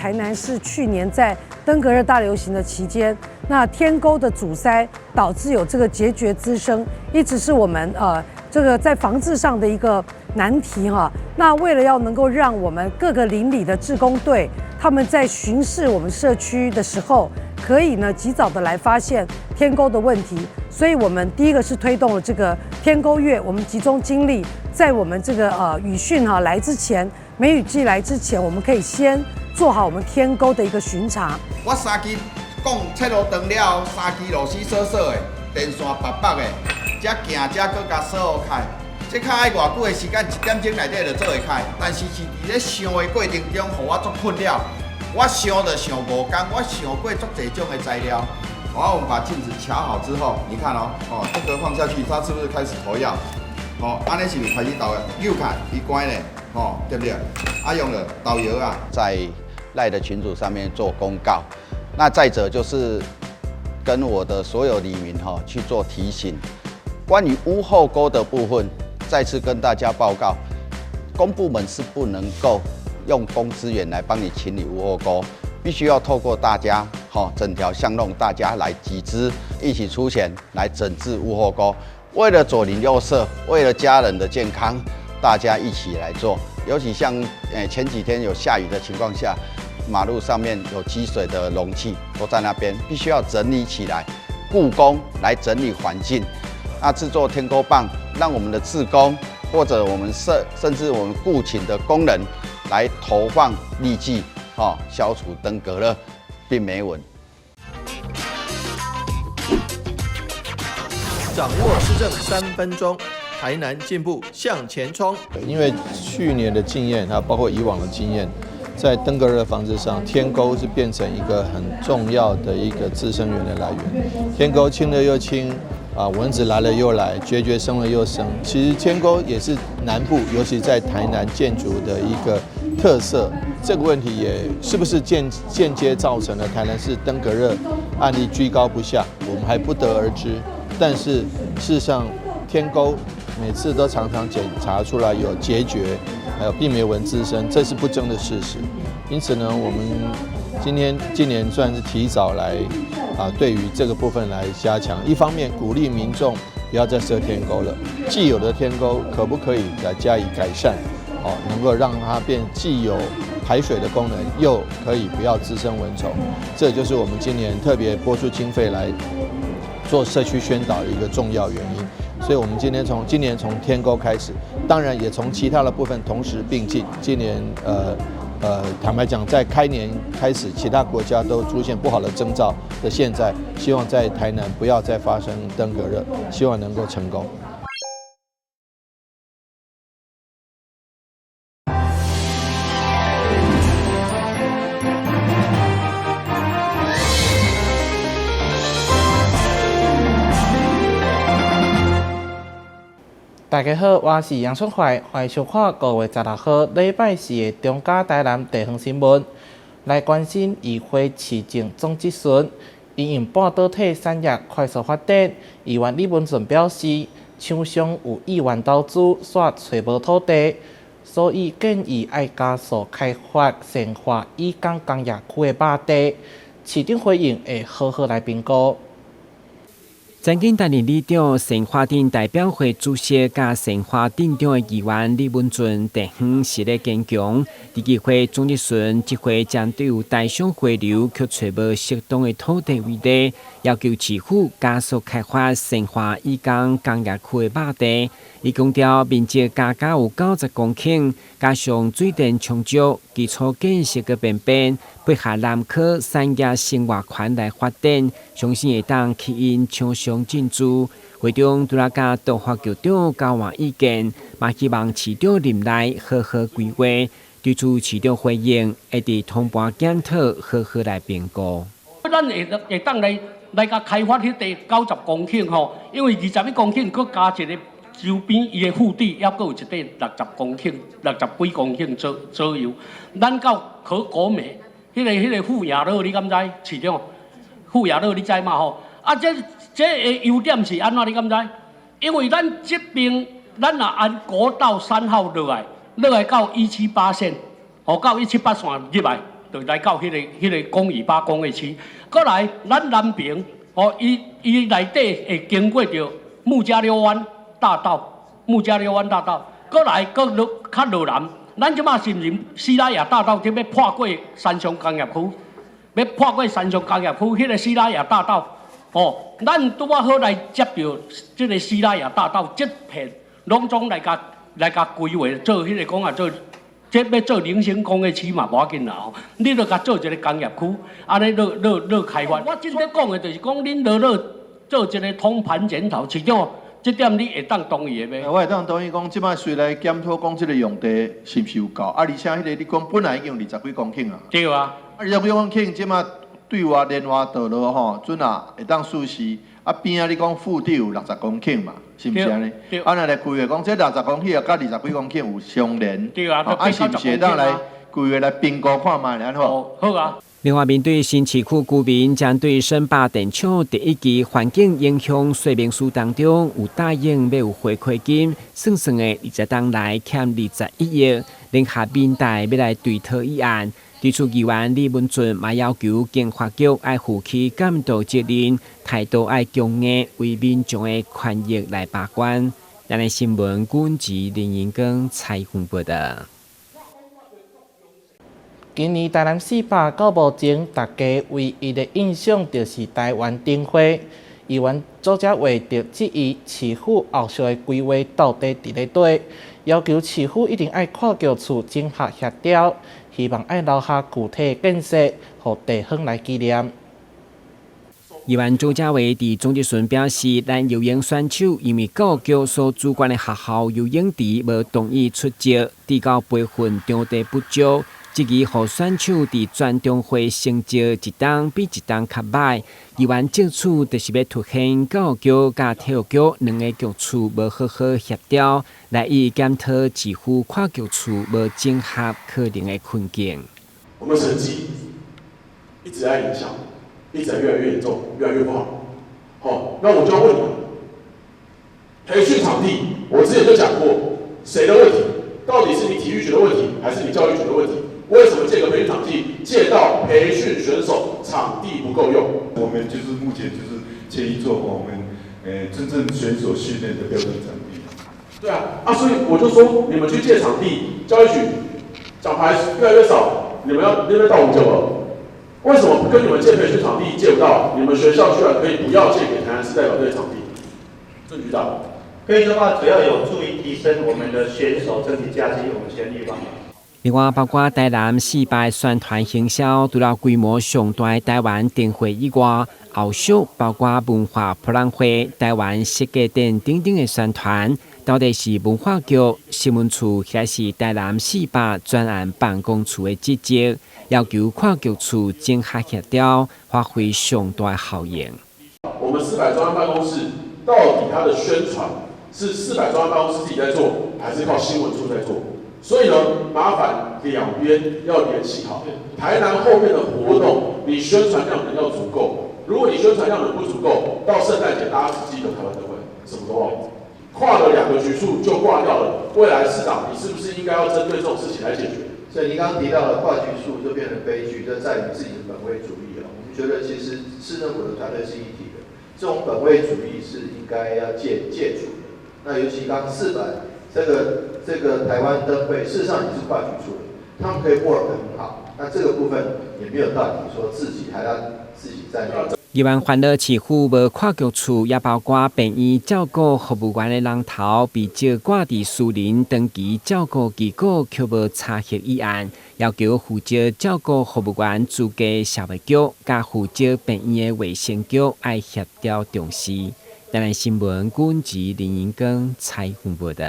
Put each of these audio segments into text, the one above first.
台南市去年在登革热大流行的期间，那天沟的阻塞导致有这个孑孓滋生，一直是我们这个在防治上的一个难题哈。那为了要能够让我们各个邻里的志工队，他们在巡视我们社区的时候，可以呢及早的来发现天沟的问题，所以我们第一个是推动了这个天沟月，我们集中精力在我们这个雨汛来之前，梅雨季来之前，我们可以先做好我们天沟的一个巡查。我3支讲切路断了，3支螺丝锁锁的，电线白白的，才行才搁甲锁好开。这较爱偌久的时间，1点钟内底就做会开，但是是伫咧想的过程中，互我足困扰。我想就想5天，我想过足侪种的材料。好，我们把镜子调好之后，你看这个放下去，它是不是开始投药？安尼是不是开始投的？右看一关呢，对不对？用了导游在赖的群组上面做公告。那再者就是跟我的所有里民去做提醒，关于屋后沟的部分，再次跟大家报告，公部门是不能够用公资源来帮你清理屋后沟，必须要透过大家整条巷弄大家来集资，一起出钱来整治屋后沟。为了左邻右舍，为了家人的健康，大家一起来做。尤其像前几天有下雨的情况下，马路上面有积水的容器都在那边，必须要整理起来，雇工来整理环境。那制作天沟棒，让我们的志工或者我们甚至我们雇请的工人来投放力剂，消除登革热病媒蚊。掌握施政3分钟，台南进步向前冲。因为去年的经验，还有包括以往的经验，在登革热防治上，天沟是变成一个很重要的一个滋生源的来源。天沟清了又清，蚊子来了又来，孑孓生了又生。其实天沟也是南部，尤其在台南建筑的一个特色。这个问题也是不是间接造成了台南市登革热案例居高不下，我们还不得而知。但是事实上，天沟每次都常常检查出来有孑孓，还有病媒蚊滋生，这是不争的事实。因此呢，我们今年算是提早来对于这个部分来加强。一方面鼓励民众不要再设天沟了，既有的天沟可不可以来加以改善？能够让它变既有排水的功能，又可以不要滋生蚊虫。这就是我们今年特别拨出经费来做社区宣导的一个重要原因。所以我们今年从天沟开始，当然也从其他的部分同时并进。今年坦白讲，在开年开始，其他国家都出现不好的征兆的现在，希望在台南不要再发生登革热，希望能够成功。大家好，我是杨春怀，欢迎收看5月16号礼拜四的中嘉台南地方新闻。来关心议会市政总质询，因应半导体产业快速发展，议员李文顺表示，厂商有意愿投资，却找无土地，所以建议要加速开发深化以港工业区的卖地。市长回应会好好来评估。曾经担任里长新华镇代表会主席加新华镇长的议员李文俊地方实力坚强，伫议会总质询即回将对有大量回流却找无适当的土地为例，要求市府加速开发深化以港工业区的卖地。伊强调面积加有90公顷，加上水电充足，基础建设个便便，配合南科产业生活圈来发展，相信会当吸引厂商进驻。会中除了甲都发局长交换意见，嘛希望市长任内好好规划。对此市长回应，会伫通盘检讨，好好来评估。咱会当来甲开发迄地90公顷吼，因为21公顷，佮加一个。周边伊的腹地，还佫有一块60公顷、60几公顷左右。咱到国美，迄个富雅乐，你敢知？市长，富雅乐你知嘛吼？这个优点是安怎？你敢知？因为咱这边，咱若按国道3号落来到178线，到178线入来，就来到迄个公益巴工业区。过来，咱南平哦，伊内底会经过着木加溜湾大道，过来搁落较落南，咱即马是毋是西拉雅大道即要破过山上工业区？要破过山上工业区，迄个西拉雅大道，哦，咱拄啊好来接着即个西拉雅大道这片，拢总来甲规划做迄个讲啊做，这要做零星工业区嘛，无要紧啦吼，你著甲做一个工业区，安尼落开发。我真正讲的就是讲，恁落做一个通盘检讨，市长，这点你会当同意的袂？我会当同意讲，即摆虽来检讨讲即个用地是毋是有够，而且迄个你讲本来已经有20几公顷啊。对啊。20几公顷，即摆对外连外道路吼，准啊会当实施。啊边啊，你讲腹地有60公顷嘛，是毋是安尼？啊，来规划讲，这60公顷啊，甲20几公顷有相连。对啊，啊是毋是会当来规划来评估看卖安好？好啊。另外，面对新市区居民将对申报电厂第一期环境影响说明书当中有答应要有回馈金，算算的20天内欠21亿，联合民代要来对讨议案。提出议员李文俊嘛要求经发局爱负起监督责任，态度爱强硬，为民众的权益来把关。咱的新闻管制林银光采访报道。今年台南400到目前，大家唯一的印象就是台湾灯会。议员组织会着质疑市府后续的规划到底伫咧对，要求市府一定爱跨局处整合协调，希望爱留下具体建设，予地方来纪念。议员周家伟伫总结顺表示，咱游泳选手因为教育局所主管的学校游泳池无同意出席，直到培训场地不足。质疑互选手伫全中会成绩一档比一档较歹，议员借此就是要凸显教育局甲体育局两个局处无好好协调，来以检讨市府跨局处无整合可能的困境。我们成绩一直在影响，一直在越来越严重，越来越不好。好，那我就要问你们，培训场地，我之前就讲过，谁的问题？到底是你体育局的问题，还是你教育局的问题？为什么借个培训场地借到培训选手场地不够用？我们就是目前就是建议做我们真正选手训练的标准场地。对啊，所以我就说你们去借场地，教育局奖牌越来越少，你们要到5-9了。为什么跟你们借培训场地借不到？你们学校居然可以不要借给台南市代表队场地？郑局长，可以的话，只要有助于提升我们的选手整体价值，我们全力帮忙。另外，包括台南400宣传行销，除了规模上大台湾灯会以外，后续包括文化博览会、台湾设计展等等的宣传，到底是文化局、新闻处还是台南400专案办公处的职责，要求跨局处整合协调，发挥上大效应。我们400专案办公室到底它的宣传是400专案办公室自己在做，还是靠新闻处在做？所以呢，麻烦两边要联系好。台南后面的活动，你宣传量能要足够。如果你宣传量能不足够，到圣诞节大家只记得台湾灯会，什么都忘了，跨了2个局处就挂掉了。未来市长，你是不是应该要针对这种事情来解决？所以您刚刚提到的跨局处就变成悲剧，这在于自己的本位主义了。我们觉得其实市政府的团队是一体的，这种本位主义是应该要戒除的。那尤其刚400这个台湾灯会，事实上也是跨局处的，他们可以 work 得很好。那这个部分也没有道理说自己还要自己在那。议员烦恼市府无跨局处，也包括病院照顾服务员的人头被借挂伫私人长期照顾机构，却无查核议案，要求负责照顾服务员资格消费局甲负责病院的卫生局爱协调重视。台南新闻管制林银光采访报道。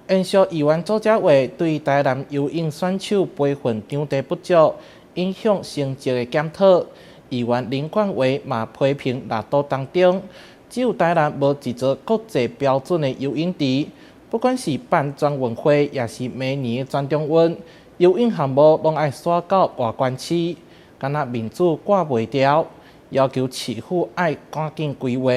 延续议员组织会对台南游泳选手培训场地不足，影响成绩的检讨，议员林冠伟嘛批评6都当中，只有台南无一座国际标准的游泳池，不管是办全运会，也是每年的全中运，游泳项目拢爱刷到外关区，敢若面子挂袂掉，要求市府爱赶紧规划。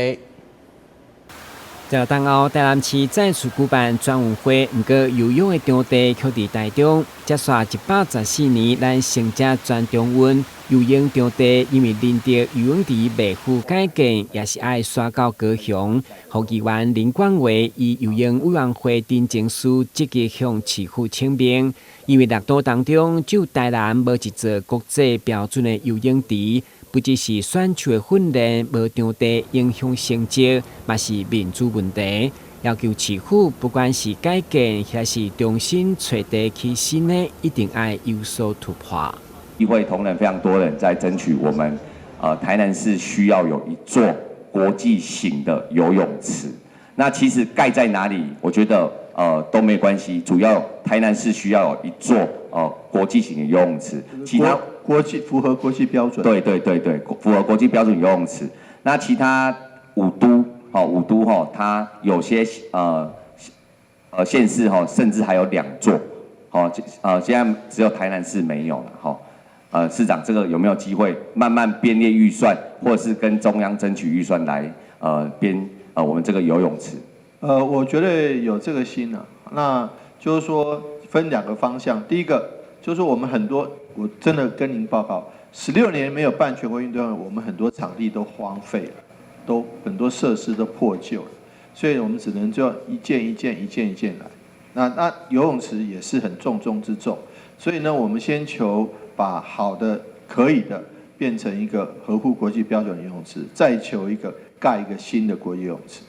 在当后，台南市再次举办全运会，不过游泳的场地却伫台中，接续114年咱成者全中运游泳场地，因为临着游泳池未赴改建，也是爱刷到高雄。副议员林冠伟以游泳委员会陈情书积极向市府请命，因为6岛当中只有台南无一座国际标准的游泳池。不只是选手的训练无场地影响成绩，嘛是民主问题。要求市府不管是改建还是重新找地起新的，一定要有所突破。议会同仁非常多人在争取我们，台南市需要有一座国际型的游泳池。那其实盖在哪里，我觉得都没关系，主要台南市需要有一座国际型的游泳池，其他。符合国际标准，对，符合国际标准游泳池。那其他五都它有些县市甚至还有2座，现在只有台南市没有了市长这个有没有机会慢慢编列预算，或者是跟中央争取预算来编我们这个游泳池？我觉得有这个心啊，那就是说分2个方向，第一个就是说我们很多。我真的跟您报告，16年没有办全国运动会，我们很多场地都荒废了，都很多设施都破旧了，所以我们只能就一件一件来。那游泳池也是很重中之重，所以呢，我们先求把好的可以的变成一个合乎国际标准的游泳池，再求盖一个新的国际游泳池。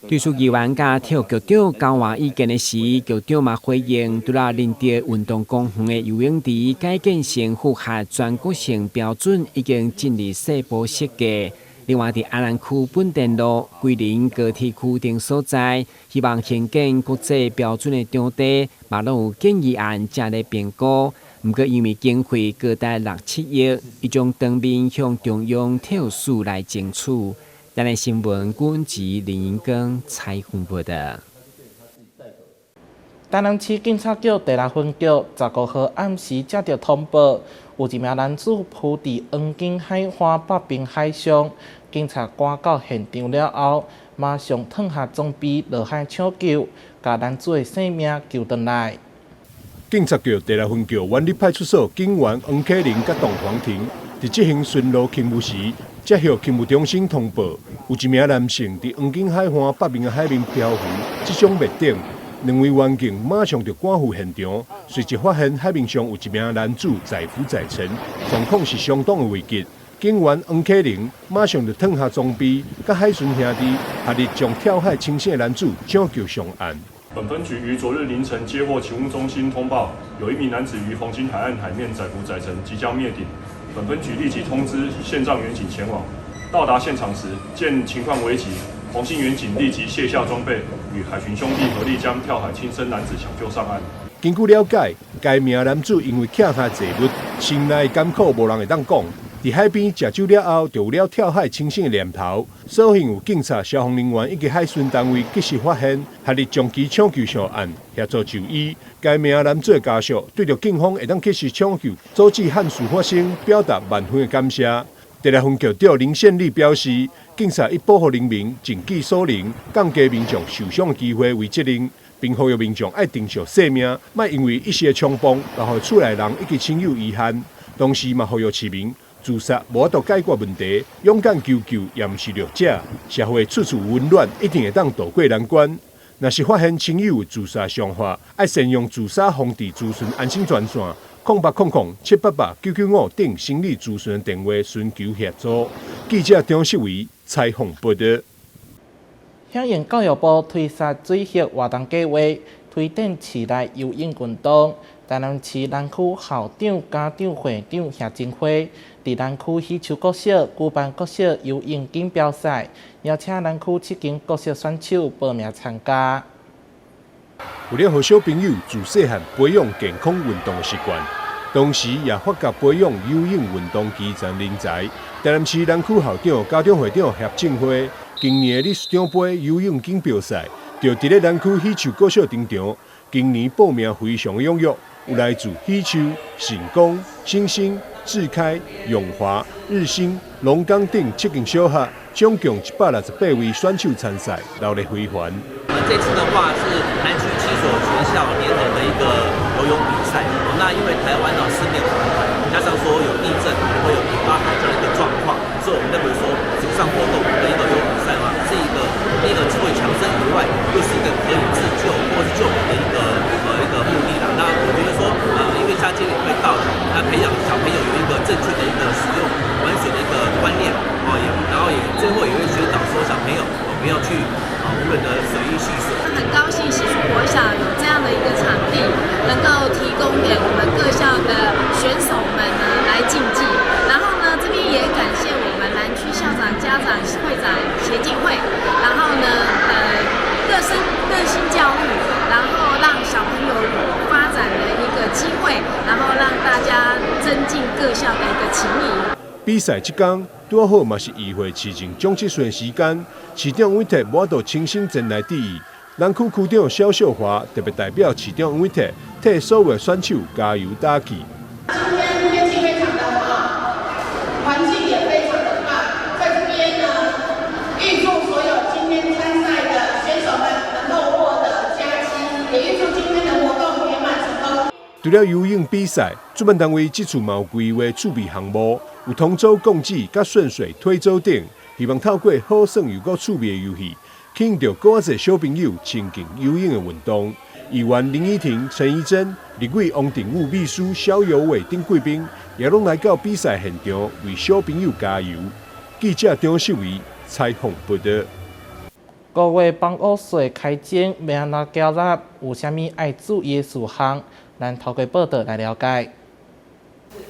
对此，议员甲体育局长交换意见的时，局长嘛回应，除了临着运动公园的游泳池改建成符合全国性标准，已经尽力细部设计。另外，伫安南区本店路、桂林高铁区等所在，希望兴建国际标准的场地，嘛拢有建议案正在评估。不过，因为经费高达6、7亿，已将当面向中央体育署来争取。台南新闻管制林英光采访报道。台南市警察局第6分局15号暗时接到通报，有一名男子浮伫黄金海花北滨海上，警察赶到现场了后，马上脱下装备落海抢救，把男子的性命救回来。警察局第6分局湾里派出所警员黄启玲甲董黄婷伫执行巡逻勤务时，接获勤务中心通报，有一名男性伫黄金海岸北面的海面漂浮，即种灭顶，2位员警马上就赶赴现场，随即发现海面上有一名男子在浮在沉，状况是相当的危急。警员黄启玲马上就脱下装备，甲海巡兄弟合力将跳海清醒的男子抢救上岸。本分局于昨日凌晨接获勤务中心通报，有一名男子于黄金海岸海面载浮载沉，即将灭顶。本分局立即通知线上员警前往。到达现场时，见情况危急，黄姓员警立即卸下装备，与海巡兄弟合力将跳海轻生男子抢救上岸。根据了解，该名男子因为欠下债务，心内甘苦无人会当讲。伫海边食酒了后，就有了跳海清醒的念头。所幸有警察、消防人员以及海巡单位及时发现，合力将其抢救上岸，协助就医。该名男子的家属对着警方会当及时抢救、阻止憾事发生，表达万分的感谢。第6分局长林宪利表示，警察以保护人民、尽己所能，降低民众受伤的机会为责任，并呼吁民众爱珍惜生命，莫因为一时的冲动，然后厝内人以及亲友遗憾。同时嘛，呼吁市民。自杀无法度解决问题，勇敢求救也毋是弱者。社会处处温暖，一定会当渡过难关。若是发现亲友自杀想法，爱善用自杀防治资讯安心专线0800-788-995等心理咨询电话寻求协助。记者张世伟采访报道。响应教育部推萨水域活动计划，推展市内游泳运动。台南市南区校长、家长会长谢金花伫南区喜球国小举办国小游泳锦标赛，邀请南区7间国小选手报名参加。为了让小朋友自细汉培养健康运动的习惯，同时也发掘培养游泳运动基层人才。台南市南区校长、家长会长谢金花今年的理事长杯游泳锦标赛，就伫咧南区喜球国小登场。今年报名非常踊跃。有来自喜秋、成功、新兴、智开、永华、日新、龙岗顶7间小学，总共168位选手参赛，热烈回环。这次的话是南区7所学校联合的一个游泳比赛。那因为台湾四面环海，加上说有地震，会有引发海这样一个状况，所以我们认为说水上活动的一个游泳比赛是一个第一个智慧强身以外，又是一个可以自救或是救援的一个目的啦。那我觉得说因为夏季也快到了，那培养小朋友有一个正确的一个使用玩水的一个观念然后也最后也会宣导说小朋友不要去无人的水域戏水。很高兴喜出国小有这样的一个场地，能够提供给我们各校的选手们呢来竞技。然后呢，这边也感谢我们南区校长、家长会长协进会，然后呢热心教育，然后让小朋友有发展的一个机会，然后让大家增进各校的一个情谊。比赛这天拄好嘛是议会市政总质询时间，市长委特满度亲身前来致意。南区区长肖秀华特别代表市长委特替所有选手加油打气。今天天气非常的好，环境也非常的棒，在这边呢，预祝所有今天参赛的选手们能够获得佳绩，也预祝今天的活动圆满成功。除了游泳比赛，主办单位这次嘛有规划趣味项目，有同舟共济、甲顺水推舟等，希望透过好耍又够趣味的游戏，吸引到更多小朋友亲近游泳的运动。议员林依婷、陈怡贞、立委王定武秘书肖友伟等贵宾，也拢来到比赛现场为小朋友加油。记者张秀仪采访报道。5月放学水开展，要安怎交纳？有啥物爱注意的事项？咱透过报道来了解。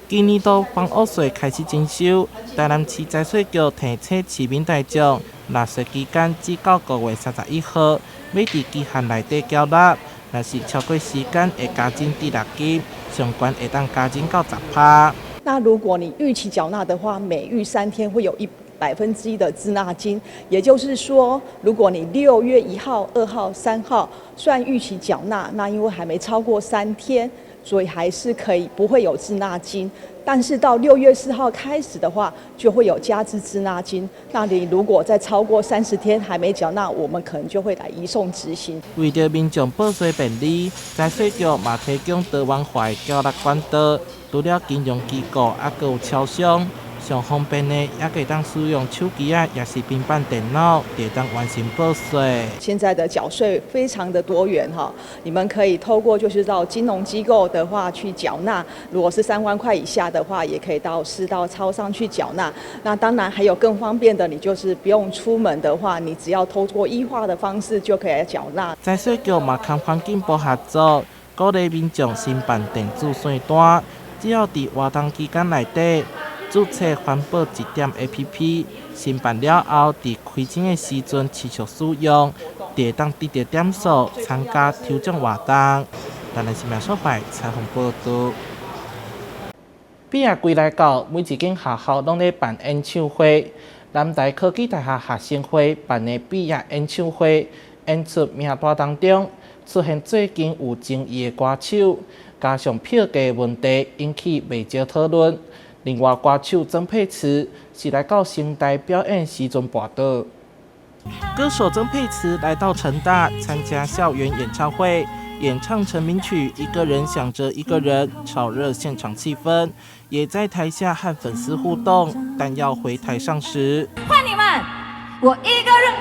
今年度放学税开始征收，台南市财税局提醒市民大众，纳税期间至到5月31号，要伫期限内底缴纳。若是超过时间，会加征滞纳金，上悬会当加征到10%。那如果你逾期缴纳的话，每逾3天会有1%的滞纳金，也就是说，如果你6月1号、2号、3号算逾期缴纳，那因为还没超过3天，所以还是可以不会有滞纳金。但是到6月4号开始的话，就会有加之滞纳金。那你如果再超过30天还没缴纳，我们可能就会来移送执行。为着民众报税便利，财税局嘛提供多元化的缴纳管道，除了金融机构，还有超商。上方便的，也可以当使用手机啊，也是平板电脑，也当完成报税。现在的缴税非常的多元哈，你们可以透过就是到金融机构的话去缴纳，如果是3万块以下的话，也可以到超商去缴纳。那当然还有更方便的，你就是不用出门的话，你只要透过e化的方式就可以来缴纳。财税局嘛，同环境部合作，鼓励民众申办电子税单，只要伫活动期间内底。注册环保1点 APP， 申办了后，伫开征的时阵持续使用，会当得到点数参加抽奖活动。咱的新闻所在采访报道。比亚归来到每一间学校拢咧办演唱会，南台科技大学学生会办的比亚演唱会，演出名单当中出现最近有争议的歌手，加上票价问题引起未少讨论。另外，歌手曾沛慈是来到城大表演时阵跋倒。歌手曾沛慈来到成大参加校园演唱会，演唱成名曲《一个人想着一个人》，炒热现场气氛，也在台下和粉丝互动。但要回台上时，换你们，我一个人，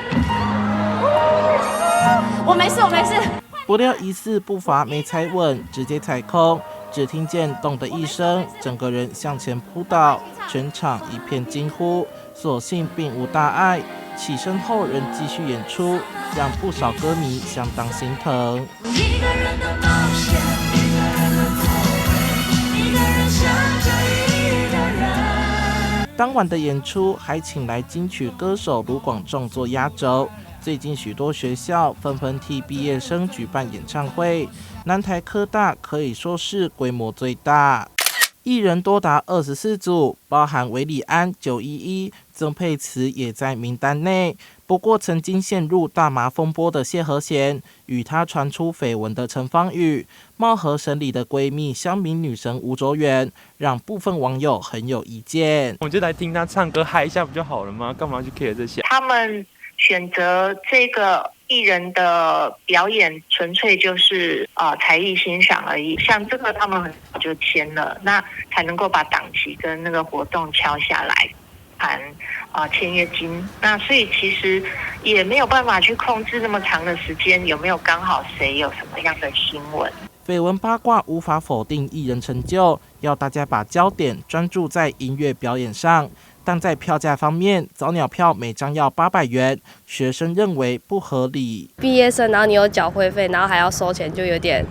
我没事，我没事。不料疑似步伐没踩稳，直接踩空。只听见咚的一声，整个人向前扑倒，全场一片惊呼。所幸并无大碍，起身后仍继续演出，让不少歌迷相当心疼。一个人的冒险，一个人的后悔，一个人想着一个人。当晚的演出还请来金曲歌手卢广仲做压轴。最近许多学校纷纷替毕业生举办演唱会，南台科大可以说是规模最大，艺人多达24组，包含韦礼安、911、曾沛慈也在名单内。不不过，曾经陷入大麻风波的谢和弦，与他传出绯闻的陈芳宇，貌合神离的闺蜜乡民女神吴卓源，让部分网友很有意见。我就来听他唱歌嗨一下不就好了吗？干嘛去 care 这些？他们选择这个艺人的表演，纯粹就是才艺欣赏而已。像这个他们很早就签了，那才能够把档期跟那个活动敲下来。谈签约金，那所以其实也没有办法去控制那么长的时间，有没有刚好谁有什么样的新闻。绯闻八卦无法否定艺人成就，要大家把焦点专注在音乐表演上。但在票价方面，早鸟票每张要800元，学生认为不合理。毕业生，然后你有缴会费，然后还要收钱，就有点。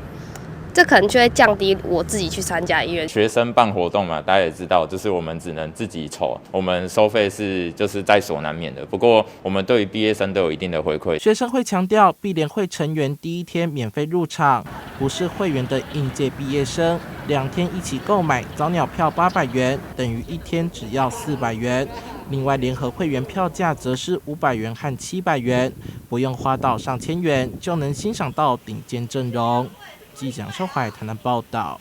这可能就会降低我自己去参加音乐。学生办活动嘛，大家也知道，就是我们只能自己筹，我们收费是就是在所难免的。不过，我们对于毕业生都有一定的回馈。学生会强调，毕联会成员第一天免费入场，不是会员的应届毕业生2天一起购买早鸟票800元，等于1天只要400元。另外，联合会员票价则是500元和700元，不用花到上千元就能欣赏到顶尖阵容。记者邱怀台南报道。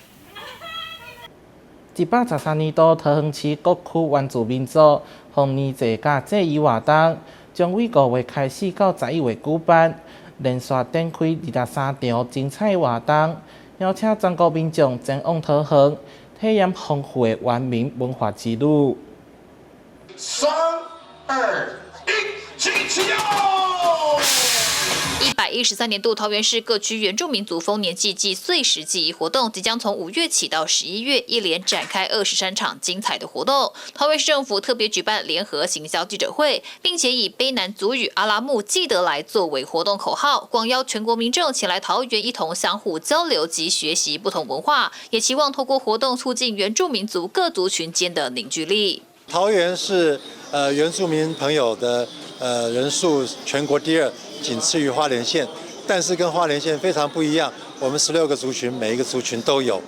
113年度桃园市各区原住民族丰年祭甲祭仪活动，将于5月开始到11月举办，连续展开23场精彩活动，邀请全国民众前往桃园，体验丰富的原民文化之旅。3、2、1，起哦！113年度桃园市各区原住民族丰年祭暨岁时祭仪活动即将从5月起到11月，一连展开23场精彩的活动。桃园市政府特别举办联合行销记者会，并且以卑南族语阿拉木记得来作为活动口号，广邀全国民众前来桃园一同相互交流及学习不同文化，也期望透过活动促进原住民族各族群间的凝聚力。桃园是原住民朋友的人数全国第2，仅次于花莲县，但是跟花莲县非常不一样。我们16个族群，每一个族群都有。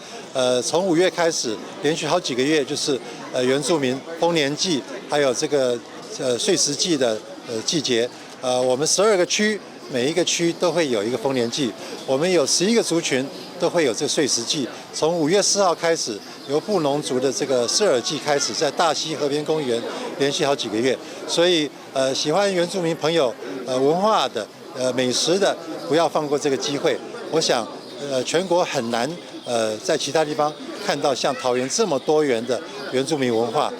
从5月开始，连续好几个月，就是原住民丰年祭，还有这个岁时祭的季节。我们12个区，每一个区都会有一个丰年祭。我们有11个族群都会有这个岁时祭。从5月4号开始，由布农族的这个射耳祭开始，在大溪河边公园连续好几个月。所以喜欢原住民朋友文化的美食的，不要放过这个机会。我想全国很难在其他地方看到像桃园这么多元的原住民文化。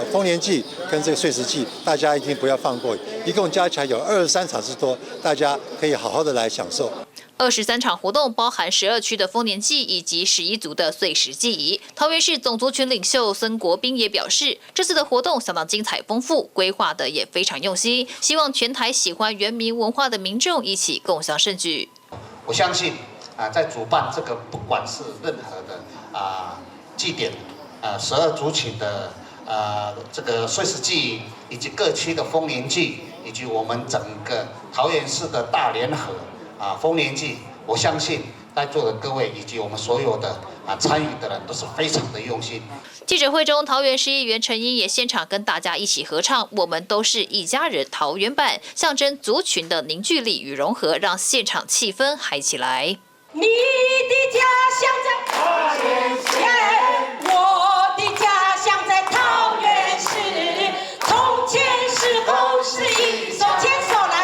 丰年祭跟这个岁时祭，大家一定不要放过，一共加起来有23场之多，大家可以好好的来享受。23场活动包含12区的丰年祭以及11族的岁时祭仪。桃园市总族群领袖孙国斌也表示，这次的活动相当精彩丰富，规划的也非常用心，希望全台喜欢原民文化的民众一起共襄盛举。我相信在主办这个不管是任何的祭典，12族群的这个岁时祭，以及各区的丰年祭，以及我们整个桃园市的大联合丰年祭，我相信在座的各位以及我们所有的参与的人都是非常的用心。记者会中，桃园市议员陈英也现场跟大家一起合唱《我们都是一家人》桃园版，象征族群的凝聚力与融合，让现场气氛嗨起来。你的家乡在花莲县，我的家乡在桃园市。从前时候是一手牵手人，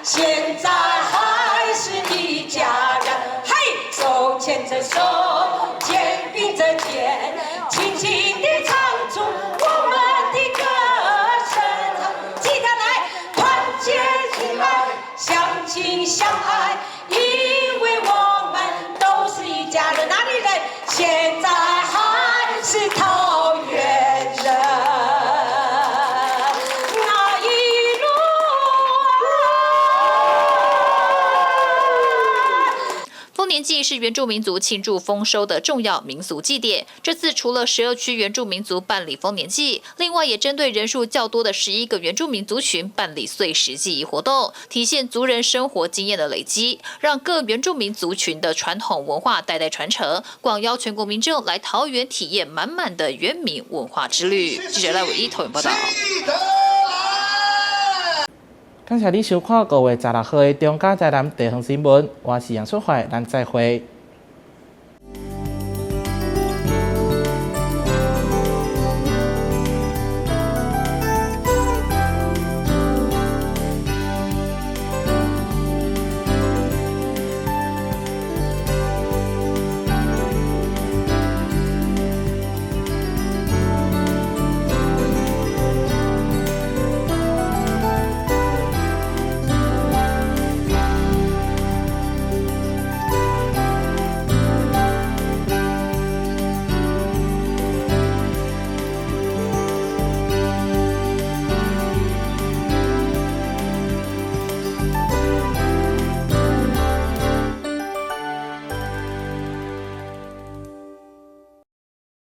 现在还是一家人。嘿，手牵着手，肩并着肩，轻轻地唱出我们的歌声。记得来团结起来，相亲相爱，因为我们都是一家人。哪里人？现在还是桃园人。那一路丰年祭是原住民族庆祝丰收的重要民俗祭典。这次除了12区原住民族办理丰年祭，另外也针对人数较多的11个原住民族群办理岁时祭仪活动，体现族人生活经验的累积，让各原住民族群的传统文化代代传承，广邀全国民众来桃园体验满满的原民文化之旅。记者赖伟一桃园报道。感谢你收看5月16号的中嘉台南地方新闻，我是杨淑怀，咱再会。